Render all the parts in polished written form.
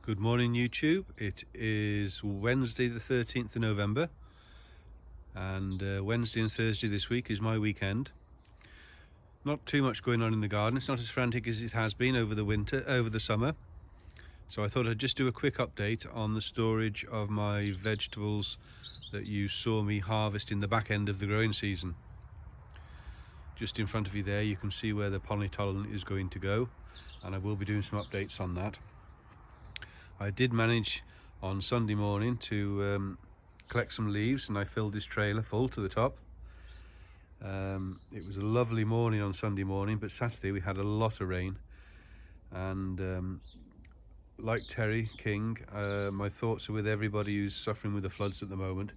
Good morning YouTube. It is Wednesday the 13th of November and Wednesday and Thursday this week is my weekend. Not too much going on in the garden. It's not as frantic as it has been over the summer. So I thought I'd just do a quick update on the storage of my vegetables that you saw me harvest in the back end of the growing season. Just in front of you there you can see where the polytunnel is going to go, and I will be doing some updates on that. I did manage on Sunday morning to collect some leaves, and I filled this trailer full to the top. It was a lovely morning on Sunday morning, but Saturday we had a lot of rain, and like Terry King, my thoughts are with everybody who's suffering with the floods at the moment.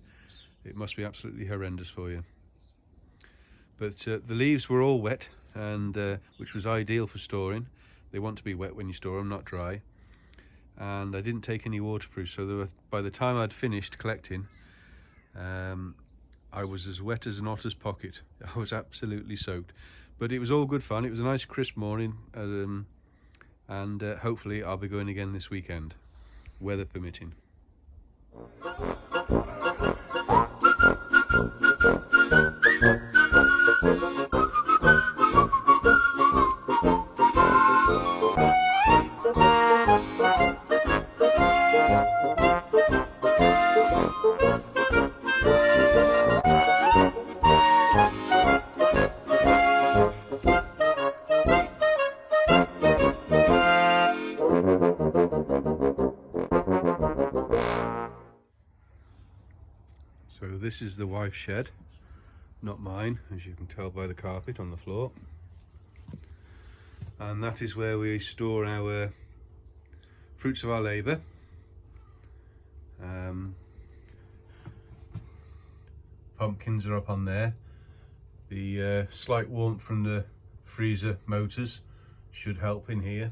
It must be absolutely horrendous for you. But the leaves were all wet, and which was ideal for storing. They want to be wet when you store them, not dry. And I didn't take any waterproof, so by the time I'd finished collecting, I was as wet as an otter's pocket. I was absolutely soaked, but it was all good fun. It was a nice crisp morning, and hopefully I'll be going again this weekend, weather permitting. So this is the wife's shed, not mine, as you can tell by the carpet on the floor. And that is where we store our fruits of our labour. Pumpkins are up on there. The slight warmth from the freezer motors should help in here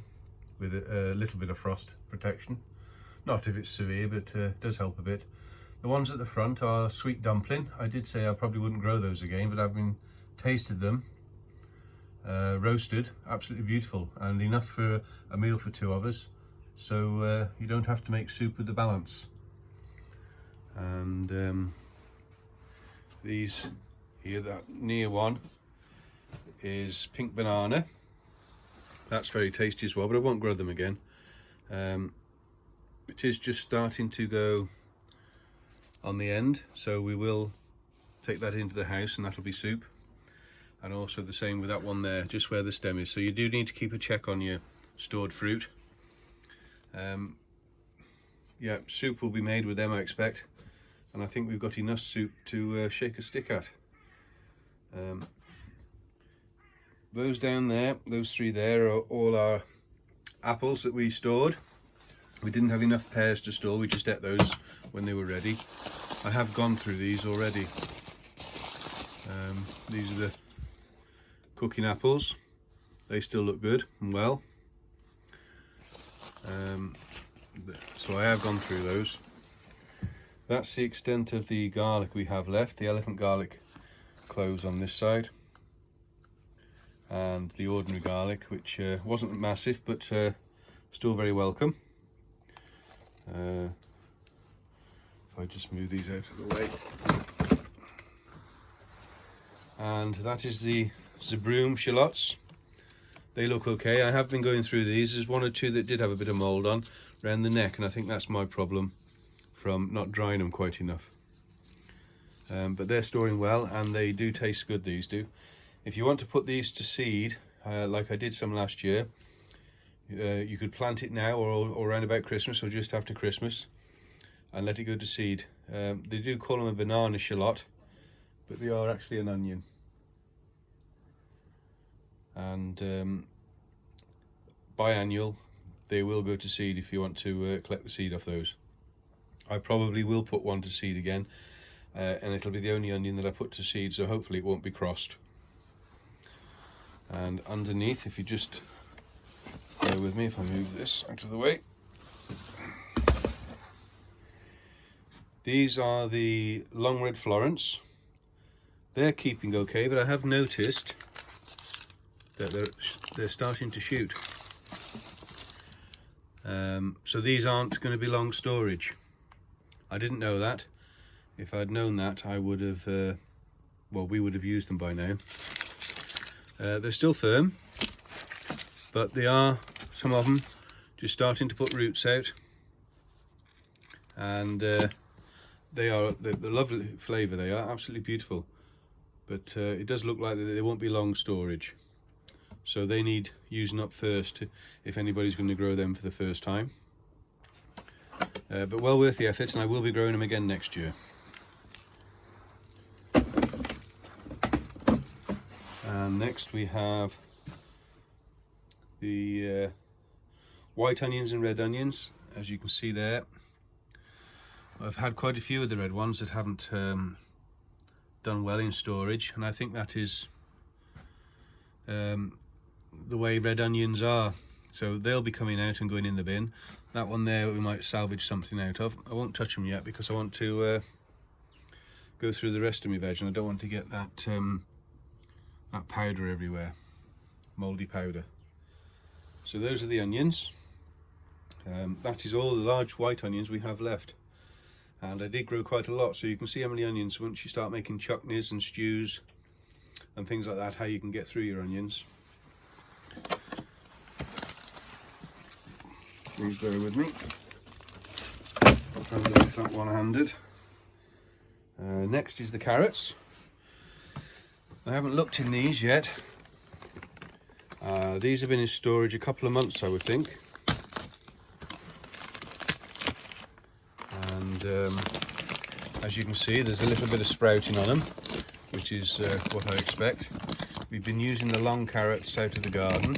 with a little bit of frost protection. Not if it's severe, but does help a bit. The ones at the front are sweet dumpling. I did say I probably wouldn't grow those again, but I've been tasted them. Roasted, absolutely beautiful, and enough for a meal for two of us. So you don't have to make soup with the balance. And these here, that near one is pink banana. That's very tasty as well, but I won't grow them again. It is just starting to go on the end, so we will take that into the house and that'll be soup. And also the same with that one there, just where the stem is. So you do need to keep a check on your stored fruit. Yeah, soup will be made with them, I expect, and I think we've got enough soup to shake a stick at. Those down there, those three there, are all our apples that we stored. We didn't have enough pears to store, we just ate those when they were ready. I have gone through these already. These are the cooking apples. They still look good and well. So I have gone through those. That's the extent of the garlic we have left. The elephant garlic cloves on this side, and the ordinary garlic, which wasn't massive, but still very welcome. If I just move these out of the way. And that is the Zabroom shallots. They look okay. I have been going through these. There's one or two that did have a bit of mould on around the neck, and I think that's my problem from not drying them quite enough. But they're storing well, and they do taste good, these do. If you want to put these to seed, like I did some last year, you could plant it now or around about Christmas, or just after Christmas, and let it go to seed. They do call them a banana shallot, but they are actually an onion. And biannual, they will go to seed if you want to collect the seed off those. I probably will put one to seed again, and it'll be the only onion that I put to seed, so hopefully it won't be crossed. And underneath, if you just bear with me if I move this out of the way, these are the long red Florence. They're keeping okay, but I have noticed that they're starting to shoot. So these aren't going to be long storage. I didn't know that. If I'd known that, I would have, well, we would have used them by now. They're still firm, but they are, some of them, just starting to put roots out. And they are the lovely flavour. They are absolutely beautiful, but it does look like they won't be long storage, so they need using up first if anybody's going to grow them for the first time. But well worth the effort, and I will be growing them again next year. And next we have the white onions and red onions. As you can see there, I've had quite a few of the red ones that haven't done well in storage, and I think that is the way red onions are. So they'll be coming out and going in the bin. That one there we might salvage something out of. I won't touch them yet because I want to go through the rest of my veg, and I don't want to get that that powder everywhere, mouldy powder. So those are the onions. That is all the large white onions we have left. And I did grow quite a lot, so you can see how many onions, once you start making chutneys and stews and things like that, how you can get through your onions. Please bear with me. I'll try and lift that one-handed. Next is the carrots. I haven't looked in these yet. These have been in storage a couple of months, I would think. And as you can see, there's a little bit of sprouting on them, which is what I expect. We've been using the long carrots out of the garden,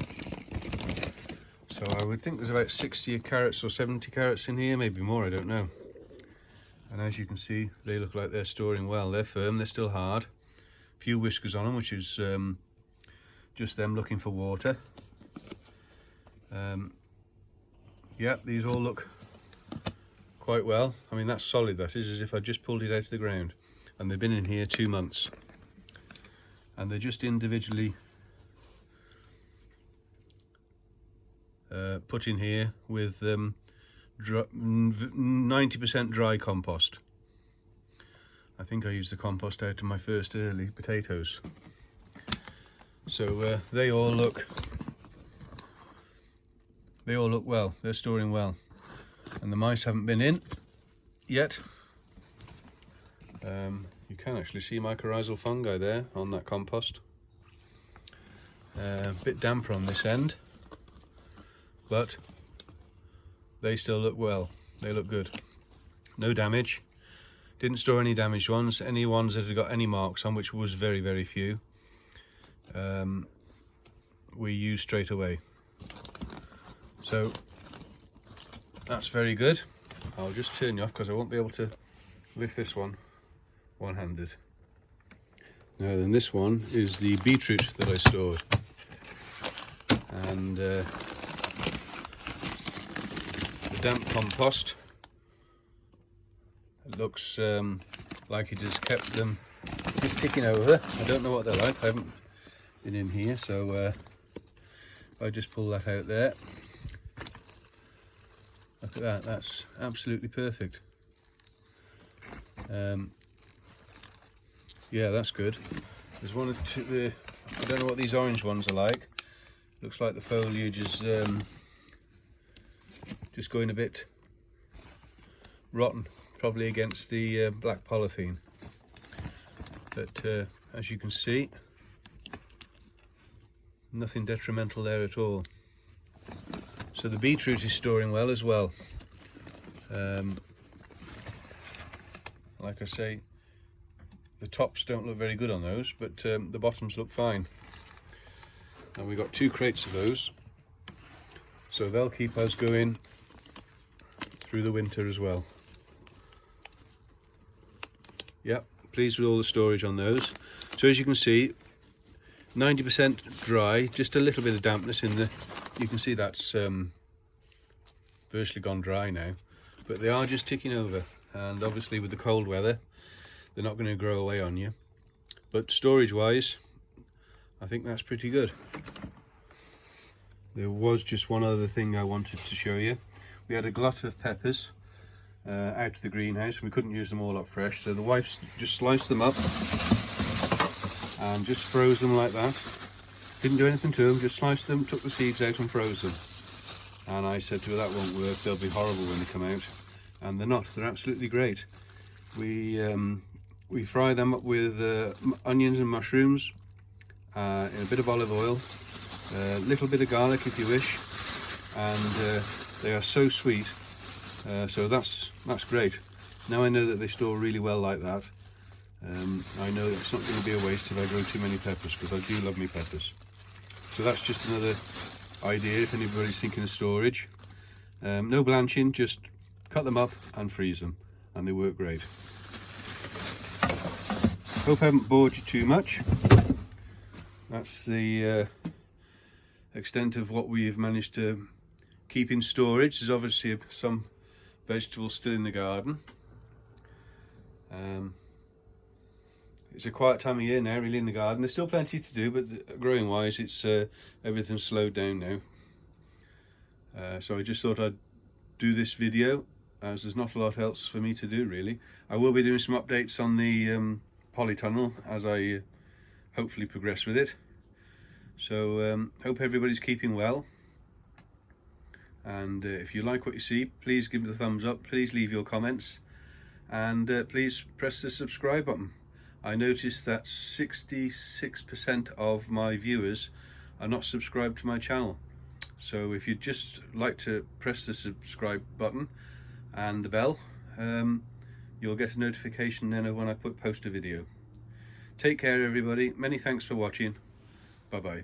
so I would think there's about 60 carrots or 70 carrots in here, maybe more, I don't know. And as you can see, they look like they're storing well. They're firm, they're still hard. A few whiskers on them, which is just them looking for water. Yeah, these all look quite well. I mean, that's solid, that is, as if I just pulled it out of the ground. And they've been in here 2 months. And they're just individually put in here with 90% dry compost. I think I used the compost out of my first early potatoes. So they all look well. They're storing well, and the mice haven't been in yet. You can actually see mycorrhizal fungi there on that compost. A bit damper on this end, but they still look well. They look good. No damage. Didn't store any damaged ones. Any ones that had got any marks on, which was very, very few, we used straight away. So that's very good. I'll just turn you off because I won't be able to lift this one one-handed. Now then, this one is the beetroot that I stored, and the damp compost. It looks like it has kept them just ticking over. I don't know what they're like. I haven't been in here, so if I just pull that out there, look at that. That's absolutely perfect. Yeah, that's good. There's one or two. I don't know what these orange ones are like. Looks like the foliage is just going a bit rotten, probably against the black polythene. But as you can see, nothing detrimental there at all. So the beetroot is storing well as well. Like I say, the tops don't look very good on those, but the bottoms look fine. And we've got 2 crates of those, so they'll keep us going through the winter as well. Yep, pleased with all the storage on those. So as you can see, 90% dry, just a little bit of dampness in the, you can see that's virtually gone dry now, but they are just ticking over, and obviously with the cold weather they're not going to grow away on you, but storage wise I think that's pretty good. There was just one other thing I wanted to show you. We had a glut of peppers out of the greenhouse, and we couldn't use them all up fresh, so the wife just sliced them up and just froze them like that. Didn't do anything to them, just sliced them, took the seeds out and froze them. And I said to her, that won't work, they'll be horrible when they come out. And they're not, they're absolutely great. We fry them up with onions and mushrooms in a bit of olive oil, a little bit of garlic if you wish, and they are so sweet. So that's great. Now I know that they store really well like that. I know that it's not going to be a waste if I grow too many peppers, because I do love me peppers. So that's just another idea if anybody's thinking of storage. No blanching, just cut them up and freeze them, and they work great. Hope I haven't bored you too much. That's the extent of what we've managed to keep in storage. There's obviously some vegetables still in the garden. It's a quiet time of year now really in the garden. There's still plenty to do, but growing wise it's everything's slowed down now. So I just thought I'd do this video, as there's not a lot else for me to do really. I will be doing some updates on the polytunnel as I hopefully progress with it. So hope everybody's keeping well, and if you like what you see, please give it a thumbs up, please leave your comments, and please press the subscribe button. I noticed that 66% of my viewers are not subscribed to my channel. So if you'd just like to press the subscribe button and the bell, you'll get a notification then of when I post a video. Take care everybody, many thanks for watching, bye bye.